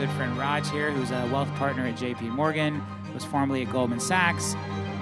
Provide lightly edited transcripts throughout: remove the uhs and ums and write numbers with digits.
good friend Raj here, who's a wealth partner at JP Morgan, was formerly at Goldman Sachs.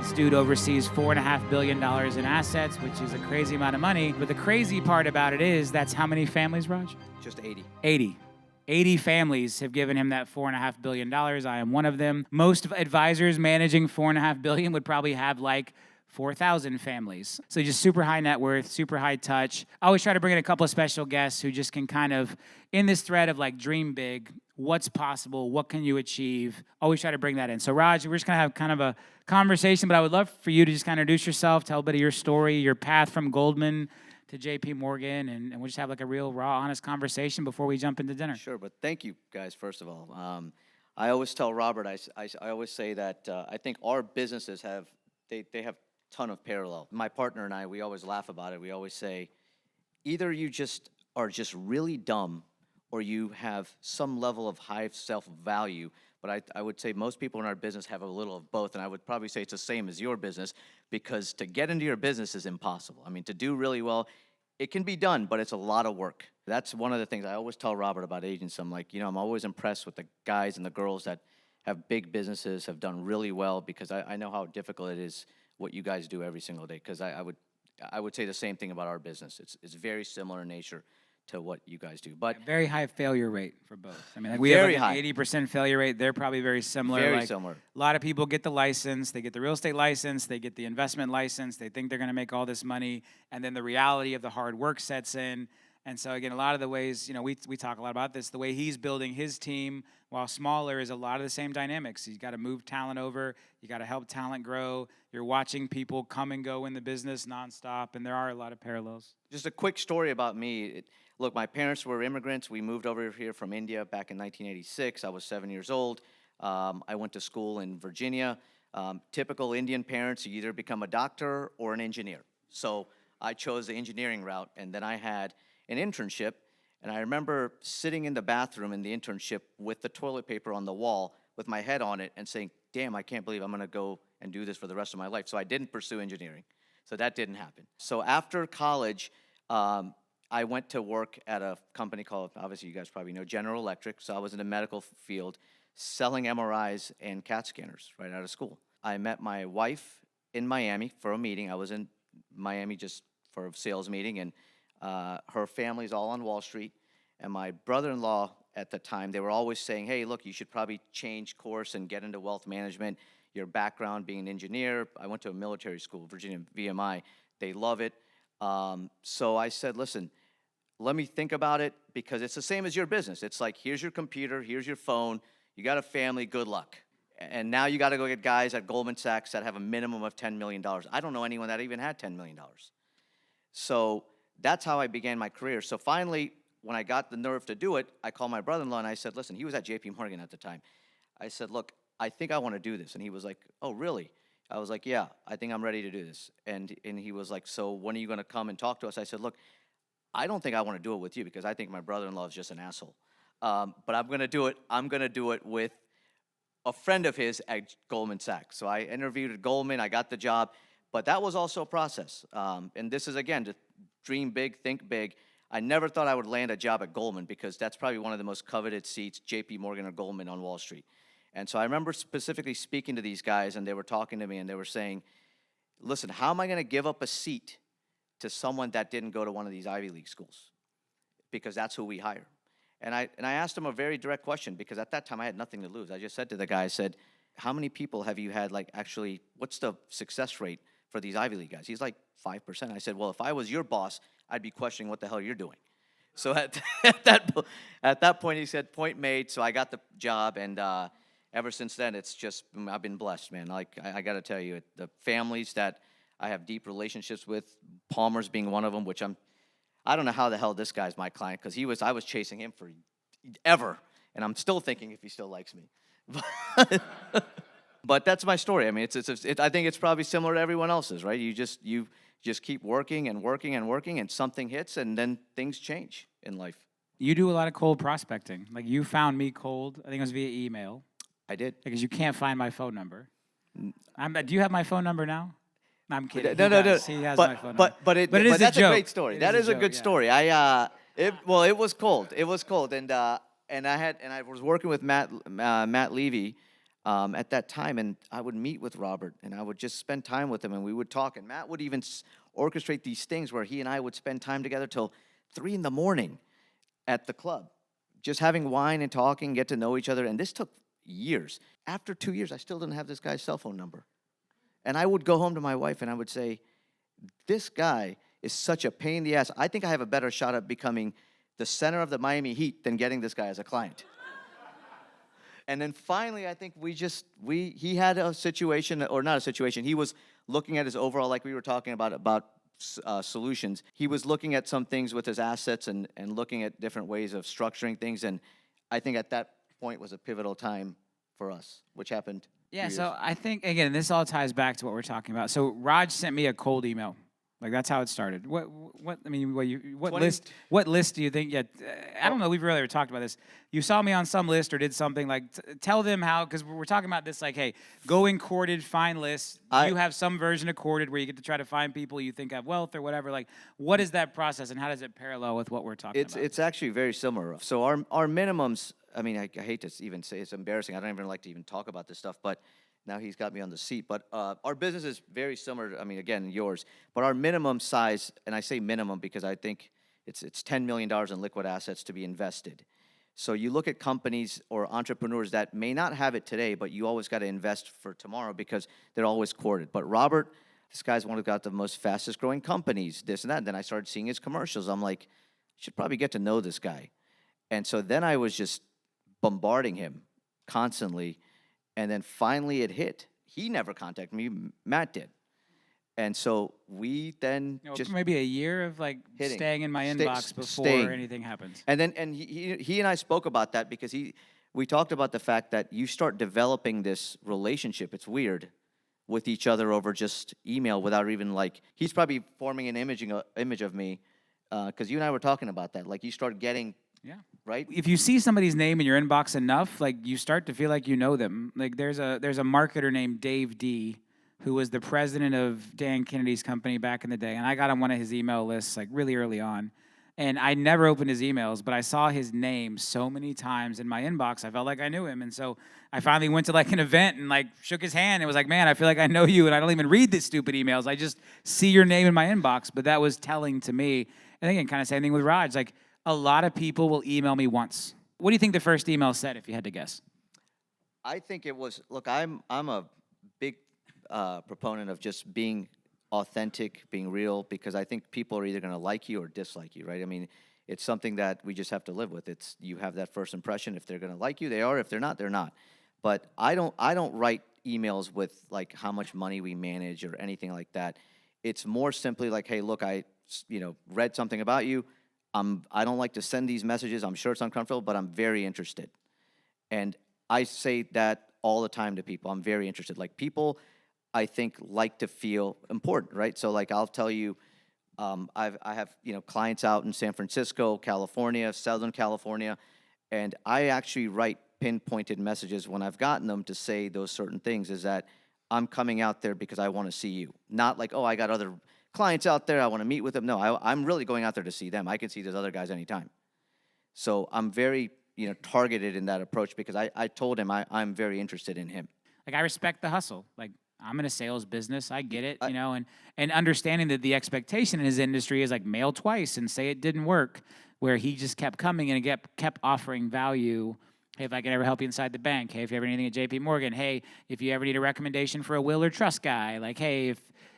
This dude oversees $4.5 billion in assets, which is a crazy amount of money. But the crazy part about it is that's how many families, Raj? Just 80. 80 families have given him that $4.5 billion. I am one of them. Most advisors managing $4.5 billion would probably have like 4,000 families. So just super high net worth, super high touch. I always try to bring in a couple of special guests who just can kind of, in this thread of like dream big, what's possible, what can you achieve? Always try to bring that in. So Raj, we're just gonna have kind of a conversation, but I would love for you to just kind of introduce yourself, tell a bit of your story, your path from Goldman to JP Morgan, and we'll just have like a real raw, honest conversation before we jump into dinner. Sure, but thank you guys, first of all. I always tell Robert, I always say that I think our businesses have ton of parallel. My partner and I, we always laugh about it. We always say, either you just are just really dumb or you have some level of high self-value. But I would say most people in our business have a little of both, and I would probably say it's the same as your business, because to get into your business is impossible. I mean, to do really well, it can be done, but it's a lot of work. That's one of the things I always tell Robert about agents. I'm like, I'm always impressed with the guys and the girls that have big businesses, have done really well, because I know how difficult it is what you guys do every single day, because I would say the same thing about our business. It's very similar in nature to what you guys do, but very high failure rate for both. I mean, like we very have like high. an 80% failure rate. They're probably very similar. Very similar. A lot of people get the license, they get the real estate license, they get the investment license, they think they're going to make all this money, and then the reality of the hard work sets in. And so again, a lot of the ways, we talk a lot about this, the way he's building his team, while smaller, is a lot of the same dynamics. You got to move talent over, you got to help talent grow. You're watching people come and go in the business nonstop, and there are a lot of parallels. Just a quick story about me. Look, my parents were immigrants. We moved over here from India back in 1986. I was 7 years old. I went to school in Virginia. Typical Indian parents, you either become a doctor or an engineer. So I chose the engineering route, and then I had an internship, and I remember sitting in the bathroom in the internship with the toilet paper on the wall with my head on it and saying, damn, I can't believe I'm going to go and do this for the rest of my life. So I didn't pursue engineering. So that didn't happen. So after college, I went to work at a company called, obviously you guys probably know, General Electric. So I was in the medical field selling MRIs and CAT scanners right out of school. I met my wife in Miami for a meeting. I was in Miami just for a sales meeting, and her family's all on Wall Street. And my brother-in-law at the time, they were always saying, hey, look, you should probably change course and get into wealth management. Your background being an engineer. I went to a military school, Virginia VMI. They love it. So I said, listen, let me think about it, because it's the same as your business. It's like, here's your computer, here's your phone, you got a family, good luck. And now you got to go get guys at Goldman Sachs that have a minimum of $10 million. I don't know anyone that even had $10 million. So that's how I began my career. So finally, when I got the nerve to do it, I called my brother-in-law and I said, listen, he was at JP Morgan at the time. I said, look, I think I want to do this. And he was like, oh, really? I was like, yeah, I think I'm ready to do this. And he was like, so when are you going to come and talk to us? I said, look, I don't think I want to do it with you, because I think my brother-in-law is just an asshole. But I'm going to do it. I'm going to do it with a friend of his at Goldman Sachs. So I interviewed at Goldman. I got the job. But that was also a process. And this is, again, to dream big, think big. I never thought I would land a job at Goldman, because that's probably one of the most coveted seats, JP Morgan or Goldman on Wall Street. And so I remember specifically speaking to these guys, and they were talking to me, and they were saying, listen, how am I going to give up a seat to someone that didn't go to one of these Ivy League schools? Because that's who we hire. And I asked him a very direct question, because at that time I had nothing to lose. I just said to the guy, I said, how many people have you had, like, actually, what's the success rate for these Ivy League guys? He's like, 5%. I said, well, if I was your boss, I'd be questioning what the hell you're doing. So at that point, he said, point made. So I got the job, and ever since then, it's just, I've been blessed, man. Like, I got to tell you, the families that I have deep relationships with, Palmer's being one of them, which I don't know how the hell this guy's my client, because I was chasing him for ever, and I'm still thinking if he still likes me. But that's my story. I mean, I think it's probably similar to everyone else's, right? You just keep working and working and working, and something hits, and then things change in life. You do a lot of cold prospecting. Like, you found me cold. I think it was via email. I did. Because you can't find my phone number. Do you have my phone number now? No, I'm kidding. No. He has my phone number. But that's a great story. That is a good story. It was cold. It was cold, and and I was working with Matt Levy at that time, and I would meet with Robert, and I would just spend time with him, and we would talk. And Matt would even orchestrate these things where he and I would spend time together till 3 a.m. at the club, just having wine and talking, get to know each other. And this took years. After 2 years, I still didn't have this guy's cell phone number. And I would go home to my wife and I would say, this guy is such a pain in the ass. I think I have a better shot at becoming the center of the Miami Heat than getting this guy as a client. And then finally, I think he had a situation, or not a situation, he was looking at his overall, like we were talking about solutions. He was looking at some things with his assets and looking at different ways of structuring things. And I think at that point was a pivotal time for us, which happened. Yeah, so I think, again, this all ties back to what we're talking about. So Raj sent me a cold email. Like, that's how it started. What list do you think? Yeah, I don't know. We've really ever talked about this. You saw me on some list or did something like tell them how, because we're talking about this. Like, hey, go in Courted, find lists. You have some version of Courted where you get to try to find people you think have wealth or whatever. Like, what is that process and how does it parallel with what we're talking about? It's actually very similar. So our minimums. I mean, I hate to even say it's embarrassing. I don't even like to even talk about this stuff, but. Now he's got me on the seat. But our business is very similar, I mean, again, yours. But our minimum size, and I say minimum because I think it's $10 million in liquid assets to be invested. So you look at companies or entrepreneurs that may not have it today, but you always got to invest for tomorrow because they're always courted. But Robert, this guy's one who got the most fastest growing companies, this and that. And then I started seeing his commercials. I'm like, I should probably get to know this guy. And so then I was just bombarding him constantly. And then finally it hit. He never contacted me. Matt did. And so we then just maybe a year of like staying in my inbox before anything happens. And then he and I spoke about that because we talked about the fact that you start developing this relationship. It's weird with each other over just email without even like he's probably forming an image of me because you and I were talking about that. Like you start getting. Yeah. Right? If you see somebody's name in your inbox enough, like you start to feel like you know them. Like there's a marketer named Dave D, who was the president of Dan Kennedy's company back in the day, and I got on one of his email lists like really early on. And I never opened his emails, but I saw his name so many times in my inbox, I felt like I knew him. And so I finally went to like an event and like shook his hand and was like, man, I feel like I know you, and I don't even read these stupid emails. I just see your name in my inbox. But that was telling to me. And again, kind of same thing with Raj. Like, a lot of people will email me once. What do you think the first email said, if you had to guess? I think it was, look, I'm a big proponent of just being authentic, being real, because I think people are either going to like you or dislike you, right? I mean, it's something that we just have to live with. It's you have that first impression. If they're going to like you, they are. If they're not, they're not. But I don't write emails with like how much money we manage or anything like that. It's more simply like, hey, look, I read something about you. I don't like to send these messages. I'm sure it's uncomfortable, but I'm very interested. And I say that all the time to people. I'm very interested. Like people, I think, like to feel important, right? So like I'll tell you, I have clients out in San Francisco, California, Southern California, and I actually write pinpointed messages when I've gotten them to say those certain things. Is that I'm coming out there because I want to see you, not like I got other clients out there, I want to meet with them. No, I'm really going out there to see them. I can see those other guys anytime. So I'm very, targeted in that approach because I told him I'm very interested in him. Like I respect the hustle. Like I'm in a sales business. I get it, and understanding that the expectation in his industry is like mail twice and say it didn't work, where he just kept coming and kept offering value. Hey, if I can ever help you inside the bank. Hey, if you ever need anything at JP Morgan. Hey, if you ever need a recommendation for a will or trust guy. Like, hey,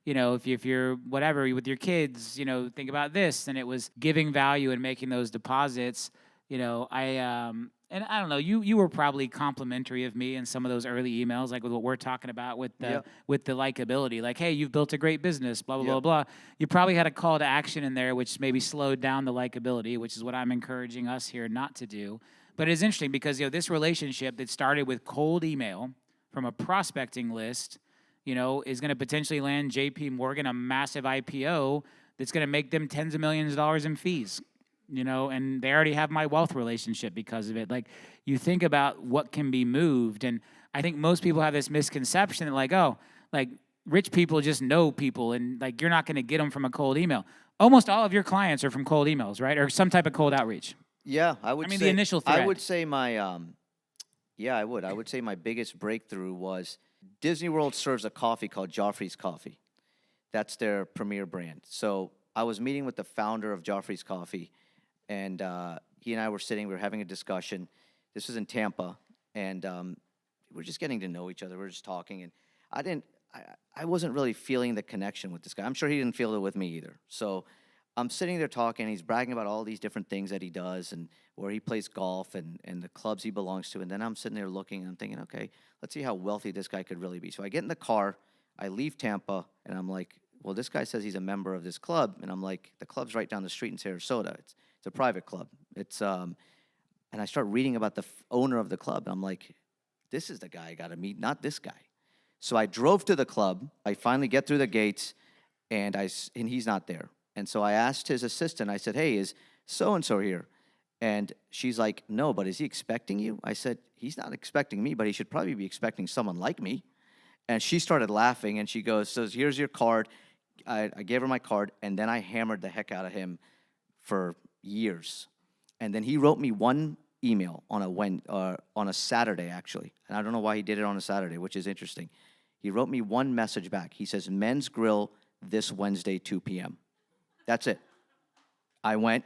if you're whatever with your kids, think about this. And it was giving value and making those deposits. And I don't know, you were probably complimentary of me in some of those early emails, like with what we're talking about with the likability. Like, hey, you've built a great business, blah, blah, blah, blah. You probably had a call to action in there, which maybe slowed down the likability, which is what I'm encouraging us here not to do. But it's interesting because, this relationship that started with cold email from a prospecting list, is going to potentially land JP Morgan a massive IPO that's going to make them tens of millions of dollars in fees, and they already have my wealth relationship because of it. Like, you think about what can be moved, and I think most people have this misconception that rich people just know people, and like you're not going to get them from a cold email. Almost all of your clients are from cold emails, right? Or some type of cold outreach. Yeah, I would I mean, say the initial I thread. would say my yeah, I would. I would say my biggest breakthrough was Disney World serves a coffee called Joffrey's Coffee. That's their premier brand. So I was meeting with the founder of Joffrey's Coffee, and he and I were sitting. We were having a discussion. This was in Tampa, and we're just getting to know each other. We're just talking, and I didn't. I wasn't really feeling the connection with this guy. I'm sure he didn't feel it with me either. So I'm sitting there talking. He's bragging about all these different things that he does and where he plays golf and the clubs he belongs to. And then I'm sitting there looking and I'm thinking, okay, let's see how wealthy this guy could really be. So I get in the car, I leave Tampa, and I'm like, well, this guy says he's a member of this club. And I'm like, the club's right down the street in Sarasota. It's a private club. And I start reading about the owner of the club. And I'm like, this is the guy I got to meet, not this guy. So I drove to the club. I finally get through the gates, and he's not there. And so I asked his assistant, I said, hey, is so-and-so here? And she's like, no, but is he expecting you? I said, he's not expecting me, but he should probably be expecting someone like me. And she started laughing, and she goes, so here's your card. I gave her my card, and then I hammered the heck out of him for years. And then he wrote me one email on a Saturday, actually. And I don't know why he did it on a Saturday, which is interesting. He wrote me one message back. He says, Men's Grill this Wednesday, 2 p.m. That's it. I went,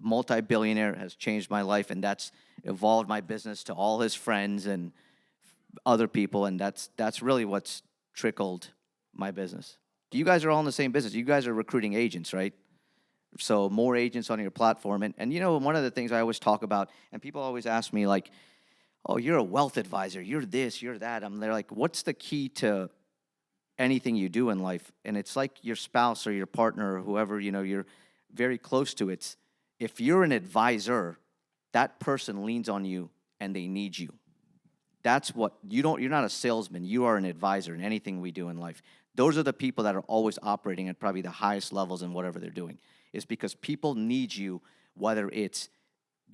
multi-billionaire, has changed my life, and that's evolved my business to all his friends and other people, and that's really what's trickled my business. You guys are all in the same business. You guys are recruiting agents, right? So more agents on your platform. And you know, one of the things I always talk about, and people always ask me, like, oh, you're a wealth advisor, you're this, you're that. They're like, what's the key to anything you do in life? And it's like your spouse or your partner or whoever, you know, you're very close to. It's if you're an advisor, that person leans on you and they need you. That's what you're not a salesman, you are an advisor in anything we do in life. Those are the people that are always operating at probably the highest levels in whatever they're doing. It's because people need you, whether it's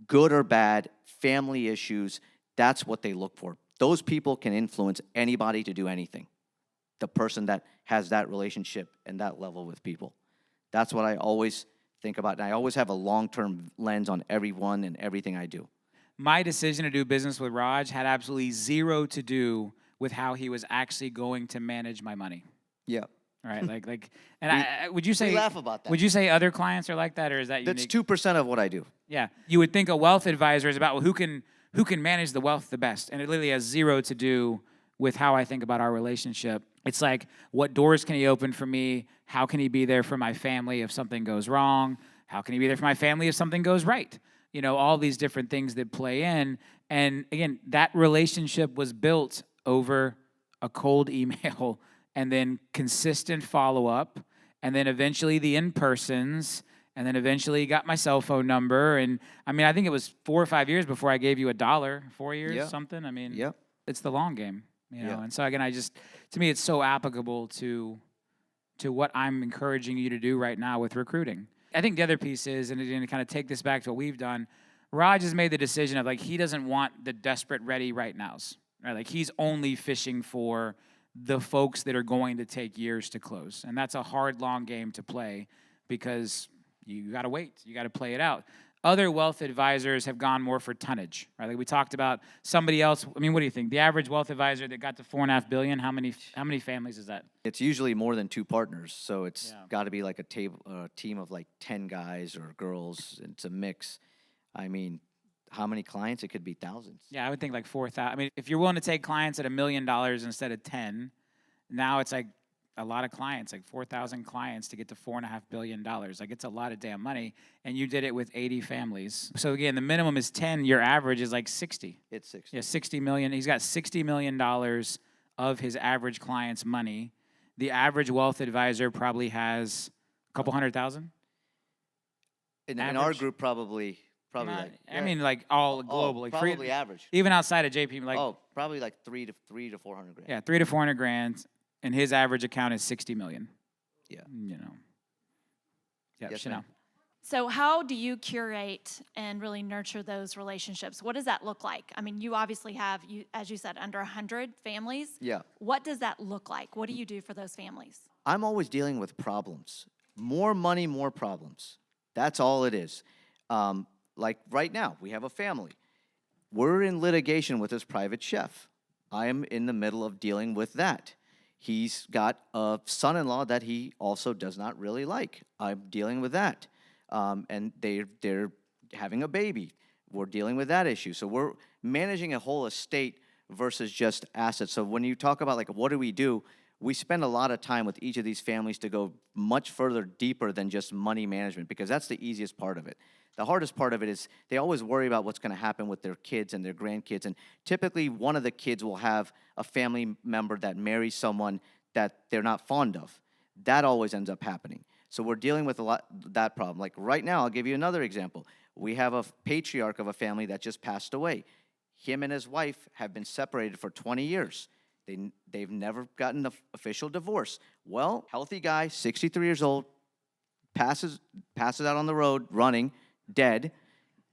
good or bad, family issues. That's what they look for. Those people can influence anybody to do anything. The person that has that relationship and that level with people. That's what I always think about. And I always have a long-term lens on everyone and everything I do. My decision to do business with Raj had absolutely zero to do with how he was actually going to manage my money. Yeah. Right, and would you say we laugh about that. Would you say other clients are like that, or is that That's unique? 2% of what I do. Yeah, you would think a wealth advisor is about, well, who can manage the wealth the best, and it literally has zero to do with how I think about our relationship. It's like, what doors can he open for me? How can he be there for my family if something goes wrong? How can he be there for my family if something goes right? You know, all these different things that play in. And again, that relationship was built over a cold email and then consistent follow-up, and then eventually the in-persons, and then eventually got my cell phone number. And I mean, I think it was 4 or 5 years before I gave you $1, 4 years, Yeah. something. I mean, Yep. it's the long game, you know. Yeah. And so again, to me, it's so applicable to what I'm encouraging you to do right now with recruiting. I think the other piece is, and again, to kind of take this back to what we've done, Raj has made the decision of, like, he doesn't want the desperate ready right nows, right? Like, he's only fishing for the folks that are going to take years to close. And that's a hard, long game to play because you got to wait. You got to play it out. Other wealth advisors have gone more for tonnage, right? Like we talked about somebody else. I mean, what do you think? The average wealth advisor that got to $4.5 billion, how many families is that? It's usually more than 2 partners, so it's Yeah. got to be like a team of like 10 guys or girls. It's a mix. I mean, how many clients? It could be thousands. Yeah, I would think like 4,000. I mean, if you're willing to take clients at $1 million instead of 10, now it's like a lot of clients, like 4,000 clients to get to $4.5 billion. Like, it's a lot of damn money, and you did it with 80 families. So again, the minimum is 10. Your average is like 60. It's 60. Yeah, 60 million. He's got $60 million of his average client's money. The average wealth advisor probably has a couple 100,000. In our Average? group, probably like. I mean, like all globally. Probably average. Even outside of JP, like probably like 300 to 400 grand. yeah, 300 to 400 grand, and his average account is 60 million. Yeah. You know. Yeah, Yes, Chanel. ma'am. So how do you curate and really nurture those relationships? What does that look like? I mean, you obviously have, as you said, under 100 families. Yeah. What does that look like? What do you do for those families? I'm always dealing with problems. More money, more problems. That's all it is. like right now, we have a family. We're in litigation with his private chef. I am in the middle of dealing with that. He's got a son-in-law that he also does not really like. I'm dealing with that. And they're having a baby. We're dealing with that issue. So we're managing a whole estate versus just assets. So when you talk about, like, what do, we spend a lot of time with each of these families to go much further deeper than just money management, because that's the easiest part of it. The hardest part of it is they always worry about what's going to happen with their kids and their grandkids. And typically one of the kids will have a family member that marries someone that they're not fond of. That always ends up happening. So we're dealing with that problem. Like right now, I'll give you another example. We have a patriarch of a family that just passed away. Him and his wife have been separated for 20 years. They've never gotten an official divorce. Well, healthy guy, 63 years old, passes out on the road, running, dead.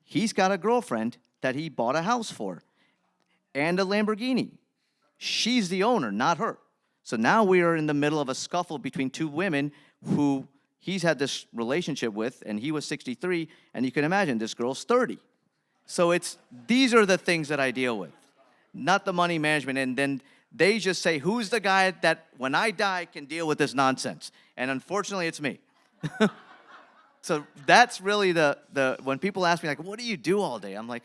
He's got a girlfriend that he bought a house for and a Lamborghini. She's the owner, not her. So now we are in the middle of a scuffle between two women who he's had this relationship with, and he was 63, and you can imagine this girl's 30. So these are the things that I deal with, not the money management. And then they just say, who's the guy that when I die can deal with this nonsense? And unfortunately, it's me. So that's really when people ask me, like, what do you do all day? I'm like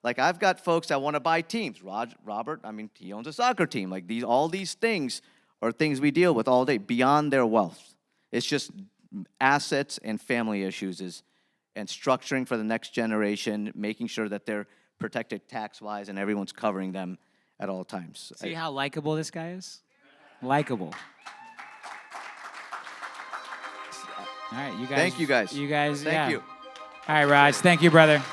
I've got folks that want to buy teams. Robert, I mean, he owns a soccer team. Like all these things are things we deal with all day beyond their wealth. It's just assets and family issues and structuring for the next generation, making sure that they're protected tax-wise and everyone's covering them at all times. See how likable this guy is? Likable. All right, you guys. Thank you guys. You guys, Thank you. All right, Raj. Thank you, brother.